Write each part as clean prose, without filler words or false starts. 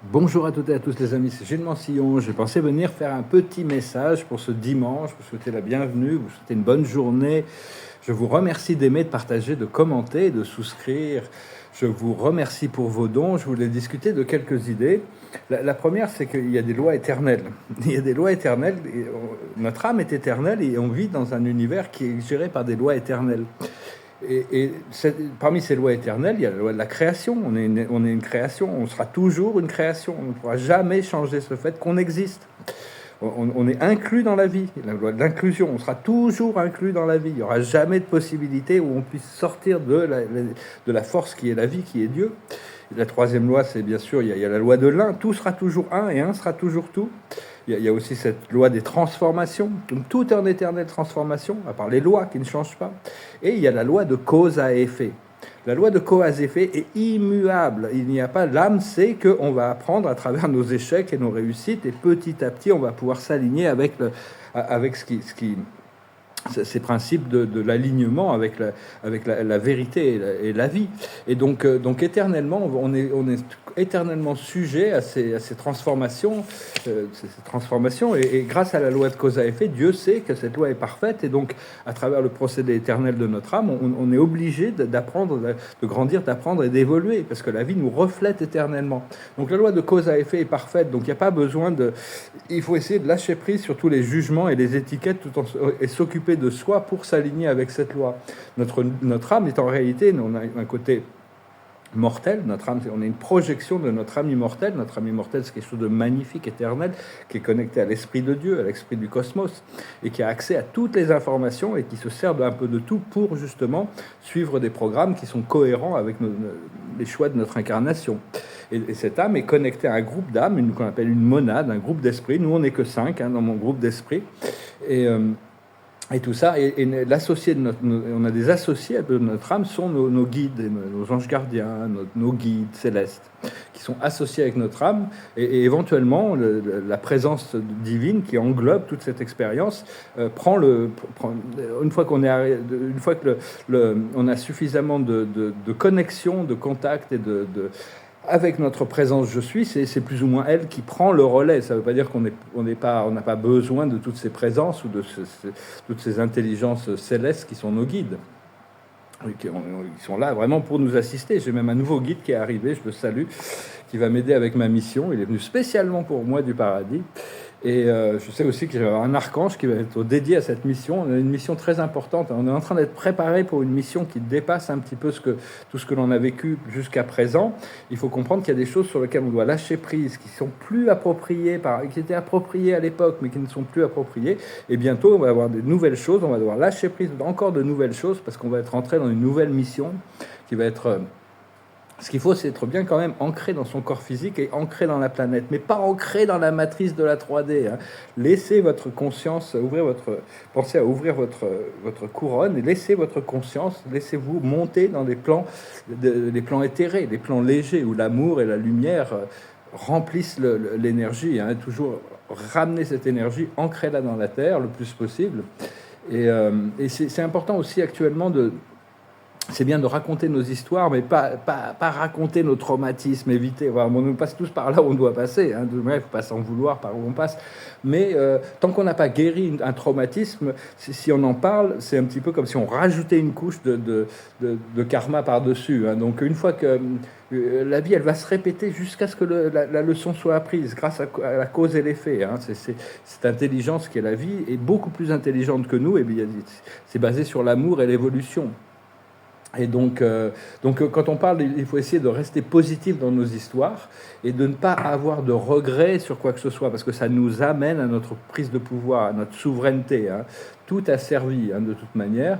Bonjour à toutes et à tous les amis, c'est Gilles Mansillon. J'ai pensé venir faire un petit message pour ce dimanche, vous souhaiter la bienvenue, vous souhaiter une bonne journée. Je vous remercie d'aimer, de partager, de commenter, de souscrire. Je vous remercie pour vos dons. Je voulais discuter de quelques idées. La première, c'est qu'il y a des lois éternelles. Il y a des lois éternelles. Notre âme est éternelle et on vit dans un univers qui est géré par des lois éternelles. Parmi ces lois éternelles, il y a la loi de la création. On est une création, on sera toujours une création. On ne pourra jamais changer ce fait qu'on existe. On est inclus dans la vie, la loi de l'inclusion. On sera toujours inclus dans la vie. Il n'y aura jamais de possibilité où on puisse sortir de la force qui est la vie, qui est Dieu. La troisième loi, c'est bien sûr, il y a la loi de l'un. Tout sera toujours un et un sera toujours tout. Il y a aussi cette loi des transformations. Donc tout est en éternelle transformation, à part les lois qui ne changent pas. Et il y a la loi de cause à effet. La loi de cause à effet est immuable. Il n'y a pas, l'âme sait qu'on va apprendre à travers nos échecs et nos réussites, et petit à petit, on va pouvoir s'aligner avec ces principes de l'alignement avec la vérité et la vie. Et donc éternellement, on est éternellement sujet à ces transformations, et grâce à la loi de cause à effet, Dieu sait que cette loi est parfaite, et donc à travers le procédé éternel de notre âme, on est obligé d'apprendre, de grandir, d'apprendre et d'évoluer, parce que la vie nous reflète éternellement. Donc la loi de cause à effet est parfaite, donc il n'y a pas besoin il faut essayer de lâcher prise sur tous les jugements et les étiquettes et s'occuper de soi pour s'aligner avec cette loi. Notre âme est en réalité, on a un côté mortel, notre âme, on est une projection de notre âme immortelle. Notre âme immortelle, c'est quelque chose de magnifique, éternel, qui est connecté à l'esprit de Dieu, à l'esprit du cosmos, et qui a accès à toutes les informations et qui se sert d'un peu de tout pour justement suivre des programmes qui sont cohérents avec les choix de notre incarnation. Et cette âme est connectée à un groupe d'âmes, qu'on appelle une monade, un groupe d'esprit. Nous, on n'est que 5 dans mon groupe d'esprit. Et tout ça, et l'associé on a des associés de notre âme, sont nos guides, nos anges gardiens, nos guides célestes, qui sont associés avec notre âme, et éventuellement la présence divine qui englobe toute cette expérience une fois qu'on on a suffisamment de connexion, de contact et avec notre présence je suis, c'est plus ou moins elle qui prend le relais. Ça ne veut pas dire on n'a pas besoin de toutes ces présences ou de toutes ces intelligences célestes qui sont nos guides. Ils sont là vraiment pour nous assister. J'ai même un nouveau guide qui est arrivé, je le salue, qui va m'aider avec ma mission. Il est venu spécialement pour moi du paradis. Et je sais aussi qu'il y a un archange qui va être dédié à cette mission. On a une mission très importante. On est en train d'être préparé pour une mission qui dépasse un petit peu tout ce que l'on a vécu jusqu'à présent. Il faut comprendre qu'il y a des choses sur lesquelles on doit lâcher prise, qui sont plus appropriées, qui étaient appropriées à l'époque, mais qui ne sont plus appropriées. Et bientôt, on va avoir des nouvelles choses. On va devoir lâcher prise encore de nouvelles choses parce qu'on va être entré dans une nouvelle mission qui va être... Ce qu'il faut, c'est être bien quand même ancré dans son corps physique et ancré dans la planète, mais pas ancré dans la matrice de la 3D. Laissez votre conscience, pensez à ouvrir votre couronne et laissez votre conscience, laissez-vous monter dans des plans éthérés, des plans légers où l'amour et la lumière remplissent l'énergie. Toujours ramener cette énergie, ancrez-la dans la terre le plus possible. Et c'est important aussi actuellement c'est bien de raconter nos histoires, mais pas raconter nos traumatismes, éviter. On nous passe tous par là où on doit passer. Il ne faut pas s'en vouloir par où on passe. Mais tant qu'on n'a pas guéri un traumatisme, si on en parle, c'est un petit peu comme si on rajoutait une couche de karma par-dessus. Donc une fois que la vie, elle va se répéter jusqu'à ce que la leçon soit apprise, grâce à la cause et l'effet. Cette intelligence qui est la vie est beaucoup plus intelligente que nous. Et bien, c'est basé sur l'amour et l'évolution. Et donc, quand on parle, il faut essayer de rester positif dans nos histoires et de ne pas avoir de regrets sur quoi que ce soit, parce que ça nous amène à notre prise de pouvoir, à notre souveraineté. Tout a servi, de toute manière.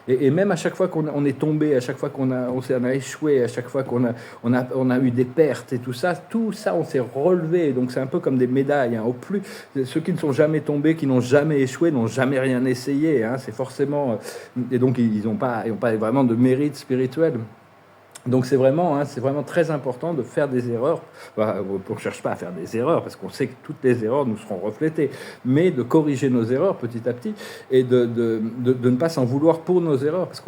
Et même à chaque fois qu'on est tombé, à chaque fois qu'on a échoué, à chaque fois qu'on a eu des pertes et tout ça, on s'est relevé. Donc c'est un peu comme des médailles. Ceux qui ne sont jamais tombés, qui n'ont jamais échoué, n'ont jamais rien essayé. C'est forcément... Et donc ils n'ont pas vraiment de mérite spirituel. Donc c'est vraiment très important de faire des erreurs. Enfin, on ne cherche pas à faire des erreurs parce qu'on sait que toutes les erreurs nous seront reflétées, mais de corriger nos erreurs petit à petit et de ne pas s'en vouloir pour nos erreurs parce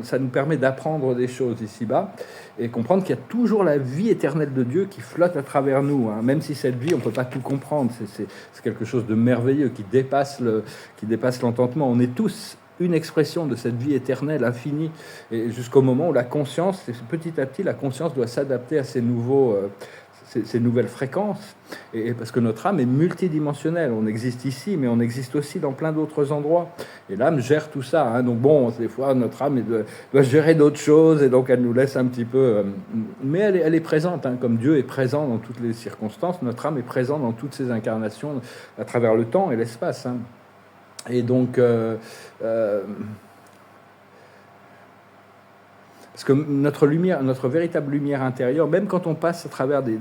ça nous permet d'apprendre des choses ici-bas et comprendre qu'il y a toujours la vie éternelle de Dieu qui flotte à travers nous, hein. Même si cette vie, on ne peut pas tout comprendre, c'est quelque chose de merveilleux qui dépasse l'entendement. On est tous une expression de cette vie éternelle, infinie, et jusqu'au moment où la conscience, petit à petit, la conscience doit s'adapter à ces nouvelles fréquences, et parce que notre âme est multidimensionnelle. On existe ici, mais on existe aussi dans plein d'autres endroits. Et l'âme gère tout ça, hein. Donc bon, des fois, notre âme doit gérer d'autres choses, et donc elle nous laisse un petit peu... mais elle est présente, hein, comme Dieu est présent dans toutes les circonstances. Notre âme est présente dans toutes ses incarnations, à travers le temps et l'espace, hein. Et donc, parce que notre lumière, notre véritable lumière intérieure, même quand on passe à travers de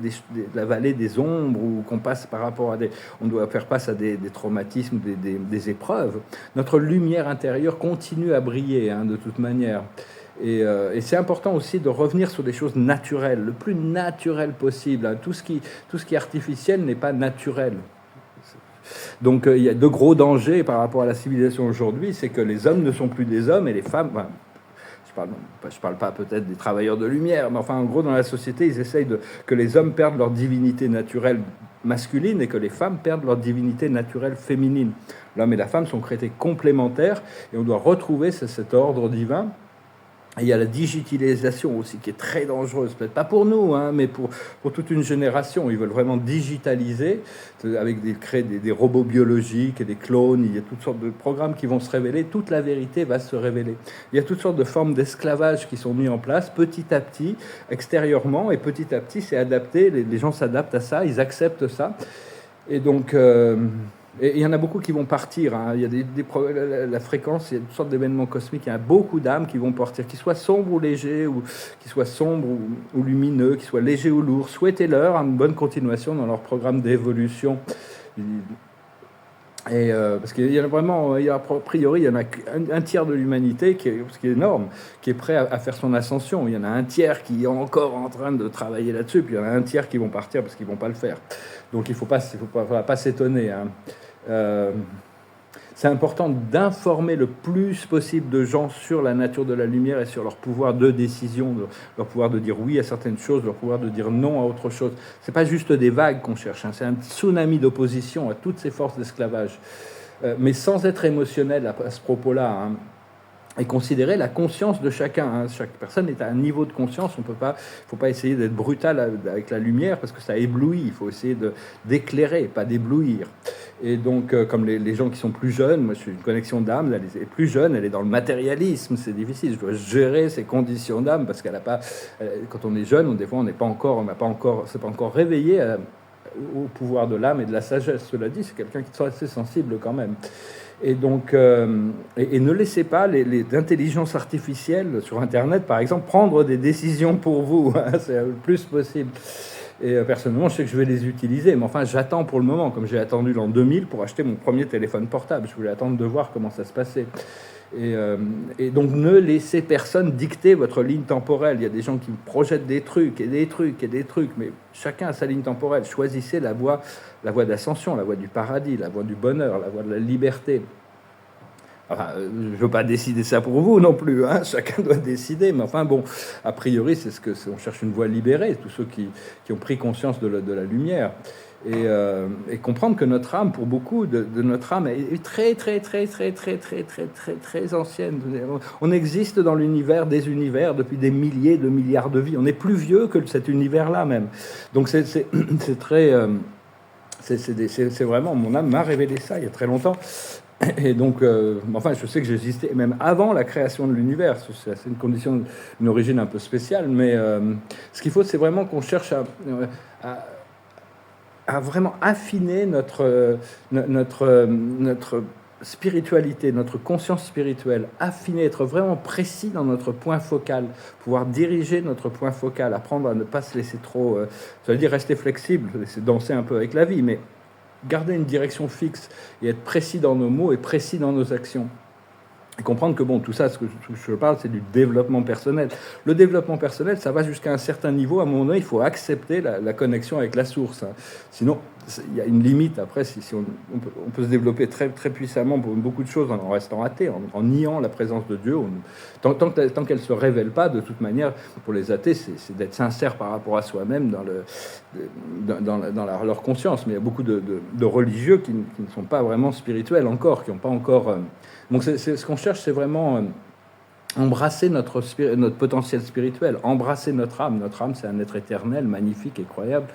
la vallée des ombres ou qu'on passe par rapport à on doit faire face à des traumatismes, des épreuves, notre lumière intérieure continue à briller, hein, de toute manière. Et c'est important aussi de revenir sur des choses naturelles, le plus naturel possible, hein. Tout ce qui est artificiel n'est pas naturel. Donc il y a de gros dangers par rapport à la civilisation aujourd'hui, c'est que les hommes ne sont plus des hommes et les femmes... Enfin, je parle pas peut-être des travailleurs de lumière, mais enfin en gros dans la société ils essayent que les hommes perdent leur divinité naturelle masculine et que les femmes perdent leur divinité naturelle féminine. L'homme et la femme sont créés complémentaires et on doit retrouver cet ordre divin. Et il y a la digitalisation aussi qui est très dangereuse, peut-être pas pour nous, hein, mais pour toute une génération. Ils veulent vraiment digitaliser avec créer des robots biologiques et des clones. Il y a toutes sortes de programmes qui vont se révéler. Toute la vérité va se révéler. Il y a toutes sortes de formes d'esclavage qui sont mises en place petit à petit, extérieurement, et petit à petit c'est adapté. Les gens s'adaptent à ça, ils acceptent ça. Et donc... et il y en a beaucoup qui vont partir, hein. Il y a la fréquence, il y a toutes sortes d'événements cosmiques. Il y a beaucoup d'âmes qui vont partir, qu'ils soient sombres ou légers, ou qu'ils soient sombres ou lumineux, qu'ils soient légers ou lourds. Souhaitez-leur une bonne continuation dans leur programme d'évolution. Et parce qu'il y a vraiment, a priori, il y en a un tiers de l'humanité, ce qui est énorme, qui est prêt à faire son ascension. Il y en a un tiers qui est encore en train de travailler là-dessus, puis il y en a un tiers qui vont partir parce qu'ils ne vont pas le faire. Donc il ne faut pas s'étonner, hein. C'est important d'informer le plus possible de gens sur la nature de la lumière et sur leur pouvoir de décision, leur pouvoir de dire oui à certaines choses, leur pouvoir de dire non à autre chose. Ce n'est pas juste des vagues qu'on cherche, hein, c'est un tsunami d'opposition à toutes ces forces d'esclavage. Mais sans être émotionnel à ce propos-là, hein, et considérer la conscience de chacun, hein. Chaque personne est à un niveau de conscience. Il ne faut pas essayer d'être brutal avec la lumière parce que ça éblouit. Il faut essayer d'éclairer, pas d'éblouir. Et donc, comme les gens qui sont plus jeunes, moi je suis une connexion d'âme, elle est plus jeune, elle est dans le matérialisme, c'est difficile. Je dois gérer ces conditions d'âme parce qu'elle a pas. Quand on est jeune, des fois on c'est pas encore réveillé au pouvoir de l'âme et de la sagesse. Cela dit, c'est quelqu'un qui est assez sensible quand même. Et donc, et ne laissez pas les intelligences artificielles sur Internet, par exemple, prendre des décisions pour vous, hein, c'est le plus possible. Et personnellement, je sais que je vais les utiliser, mais enfin, j'attends pour le moment, comme j'ai attendu l'an 2000 pour acheter mon premier téléphone portable. Je voulais attendre de voir comment ça se passait. Et donc, ne laissez personne dicter votre ligne temporelle. Il y a des gens qui projettent des trucs, mais chacun a sa ligne temporelle. Choisissez la voie d'ascension, la voie du paradis, la voie du bonheur, la voie de la liberté. Enfin, je ne veux pas décider ça pour vous non plus, hein. Chacun doit décider, mais enfin bon, a priori, on cherche une voie libérée, tous ceux qui ont pris conscience de la lumière. Et comprendre que notre âme, pour beaucoup de notre âme, est très, très, très, très, très, très, très, très, très ancienne. On existe dans l'univers des univers depuis des milliers de milliards de vies. On est plus vieux que cet univers-là même. Donc c'est très... c'est vraiment... Mon âme m'a révélé ça il y a très longtemps. Et donc, enfin, je sais que j'existais même avant la création de l'univers. C'est une condition, une origine un peu spéciale, mais ce qu'il faut, c'est vraiment qu'on cherche à vraiment affiner notre spiritualité, notre conscience spirituelle, affiner, être vraiment précis dans notre point focal, pouvoir diriger notre point focal, apprendre à ne pas se laisser trop, ça veut dire rester flexible, laisser danser un peu avec la vie, mais garder une direction fixe et être précis dans nos mots et précis dans nos actions. Et comprendre que bon, tout ça, ce que je parle, c'est du développement personnel. Le développement personnel, ça va jusqu'à un certain niveau. À un moment donné, il faut accepter la connexion avec la source, hein. Sinon, il y a une limite. Après, si on peut se développer très, très puissamment pour beaucoup de choses en restant athée, en niant la présence de Dieu. Tant qu'elle ne se révèle pas, de toute manière, pour les athées, c'est d'être sincère par rapport à soi-même dans leur conscience. Mais il y a beaucoup de religieux qui ne sont pas vraiment spirituels encore, qui n'ont pas encore... Donc ce qu'on cherche, c'est vraiment embrasser notre potentiel spirituel, embrasser notre âme. Notre âme, c'est un être éternel, magnifique, incroyable.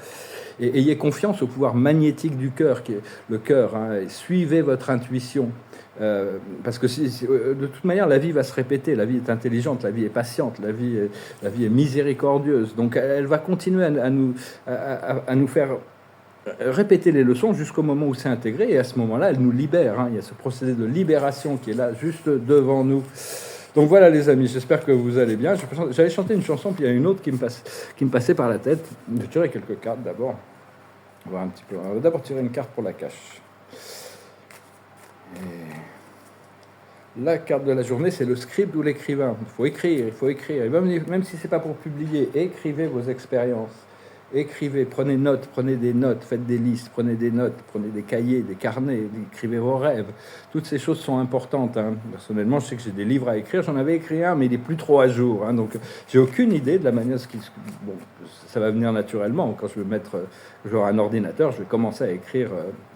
Et ayez confiance au pouvoir magnétique du cœur, qui est le cœur, hein, et suivez votre intuition. Parce que de toute manière, la vie va se répéter, la vie est intelligente, la vie est patiente, la vie est miséricordieuse. Donc elle va continuer à nous faire répéter les leçons jusqu'au moment où c'est intégré, et à ce moment-là, elle nous libère, hein. Il y a ce procédé de libération qui est là, juste devant nous. Donc voilà les amis, j'espère que vous allez bien. J'avais chanté une chanson, puis il y a une autre qui me passait par la tête. Je vais tirer quelques cartes d'abord. On va voir un petit peu. On va d'abord tirer une carte pour la cache. Et la carte de la journée, c'est le scribe ou l'écrivain. Il faut écrire. Et même si ce n'est pas pour publier, écrivez vos expériences. Écrivez, prenez des notes, faites des listes, prenez des notes, prenez des cahiers, des carnets, écrivez vos rêves. Toutes ces choses sont importantes, hein. Personnellement, je sais que j'ai des livres à écrire. J'en avais écrit un, mais il n'est plus trop à jour, hein. Donc, j'ai aucune idée de la manière bon, ça va venir naturellement. Quand je vais j'aurai un ordinateur, je vais commencer à écrire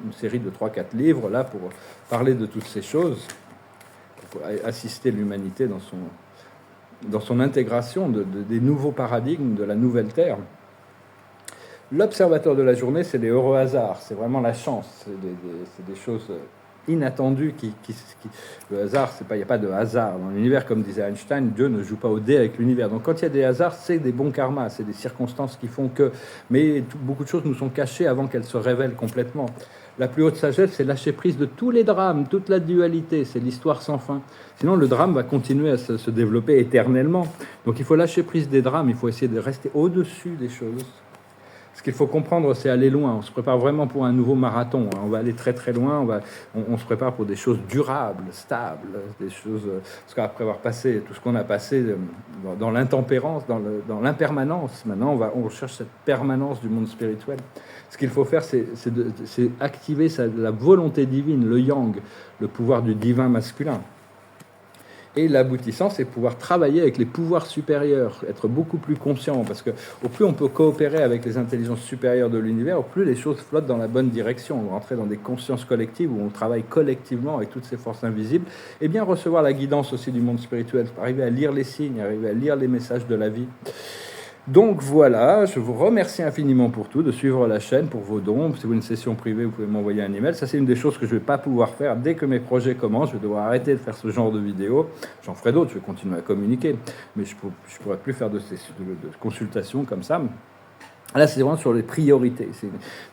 une série de 3-4 livres, là, pour parler de toutes ces choses, pour assister l'humanité dans son intégration des nouveaux paradigmes de la nouvelle Terre. L'observateur de la journée, c'est les heureux hasards, c'est vraiment la chance, c'est des choses inattendues le hasard, il n'y a pas de hasard dans l'univers, comme disait Einstein. Dieu ne joue pas au dé avec l'univers. Donc quand il y a des hasards, c'est des bons karmas, c'est des circonstances qui font que... Mais beaucoup de choses nous sont cachées avant qu'elles se révèlent complètement. La plus haute sagesse, c'est lâcher prise de tous les drames, toute la dualité, c'est l'histoire sans fin. Sinon, le drame va continuer à se développer éternellement. Donc il faut lâcher prise des drames, il faut essayer de rester au-dessus des choses. Ce qu'il faut comprendre, c'est aller loin. On se prépare vraiment pour un nouveau marathon. On va aller très très loin. On se prépare pour des choses durables, stables, des choses. Parce qu'après avoir passé tout ce qu'on a passé dans l'intempérance, dans l'impermanence, maintenant on cherche cette permanence du monde spirituel. Ce qu'il faut faire, c'est activer la volonté divine, le yang, le pouvoir du divin masculin. Et l'aboutissant, c'est pouvoir travailler avec les pouvoirs supérieurs, être beaucoup plus conscient, parce que au plus on peut coopérer avec les intelligences supérieures de l'univers, au plus les choses flottent dans la bonne direction. On va rentrer dans des consciences collectives où on travaille collectivement avec toutes ces forces invisibles, et bien recevoir la guidance aussi du monde spirituel, arriver à lire les signes, arriver à lire les messages de la vie. Donc voilà, je vous remercie infiniment pour tout, de suivre la chaîne, pour vos dons. Si vous avez une session privée, vous pouvez m'envoyer un email. Ça, c'est une des choses que je ne vais pas pouvoir faire dès que mes projets commencent. Je vais devoir arrêter de faire ce genre de vidéos. J'en ferai d'autres, je vais continuer à communiquer. Mais je ne pourrai plus faire de consultations comme ça. Là, c'est vraiment sur les priorités.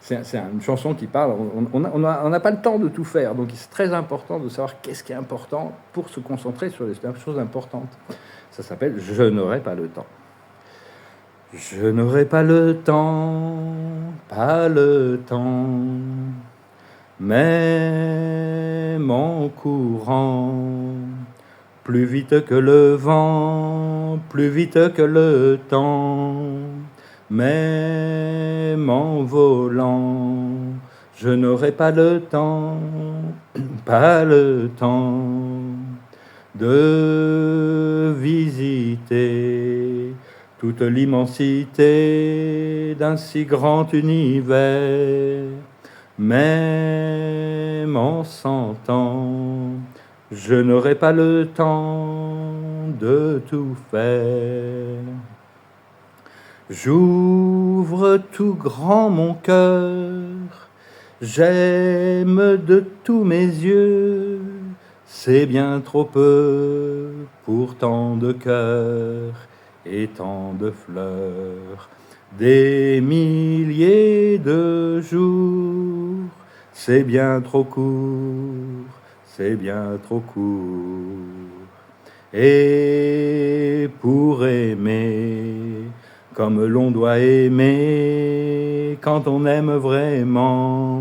C'est une chanson qui parle. On n'a pas le temps de tout faire. Donc, c'est très important de savoir qu'est-ce qui est important pour se concentrer sur les choses importantes. Ça s'appelle « Je n'aurai pas le temps ». Je n'aurai pas le temps, même en courant, plus vite que le vent, plus vite que le temps, même en volant, je n'aurai pas le temps de visiter toute l'immensité d'un si grand univers, même en 100 ans, je n'aurai pas le temps de tout faire. J'ouvre tout grand mon cœur, j'aime de tous mes yeux, c'est bien trop peu pour tant de cœurs et tant de fleurs, des milliers de jours, c'est bien trop court, c'est bien trop court. Et pour aimer, comme l'on doit aimer, quand on aime vraiment,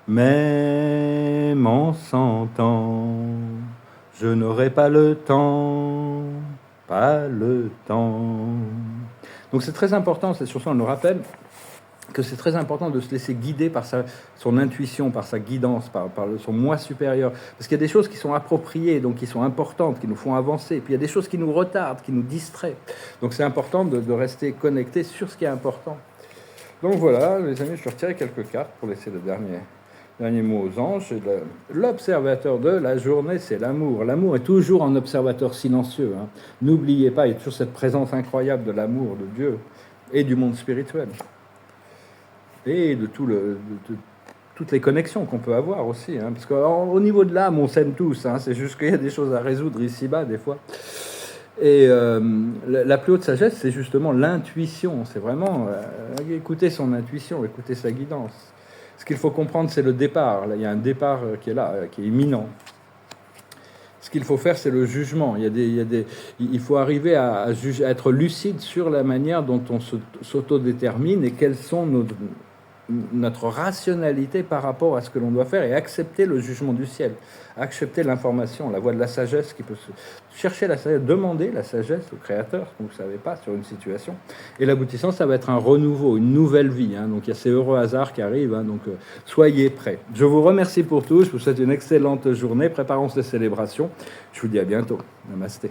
même en 100 ans, Je n'aurai pas le temps, pas le temps. Donc c'est très important, c'est sur ça on nous rappelle que c'est très important de se laisser guider par son intuition, par sa guidance, par son moi supérieur. Parce qu'il y a des choses qui sont appropriées, donc qui sont importantes, qui nous font avancer. Puis il y a des choses qui nous retardent, qui nous distraient. Donc c'est important de rester connecté sur ce qui est important. Donc voilà, les amis, je vais retirer quelques cartes pour laisser le dernier mot aux anges. L'observateur de la journée, c'est l'amour. L'amour est toujours un observateur silencieux. Hein. N'oubliez pas, il y a toujours cette présence incroyable de l'amour, de Dieu et du monde spirituel. Et de toutes les connexions qu'on peut avoir aussi. Hein, parce qu'au niveau de l'âme, on s'aime tous. Hein, c'est juste qu'il y a des choses à résoudre ici-bas, des fois. Et la plus haute sagesse, c'est justement l'intuition. C'est vraiment écouter son intuition, écouter sa guidance. Ce qu'il faut comprendre, c'est le départ. Là, il y a un départ qui est là, qui est imminent. Ce qu'il faut faire, c'est le jugement. Il faut arriver à être lucide sur la manière dont on s'autodétermine et quelles sont notre rationalité par rapport à ce que l'on doit faire et accepter le jugement du ciel, accepter l'information, la voie de la sagesse qui peut chercher la sagesse, demander la sagesse au Créateur, comme vous ne savez pas, sur une situation. Et l'aboutissant, ça va être un renouveau, une nouvelle vie. Hein. Donc il y a ces heureux hasards qui arrivent, hein. Donc soyez prêts. Je vous remercie pour tout, je vous souhaite une excellente journée, préparons ces célébrations. Je vous dis à bientôt. Namasté.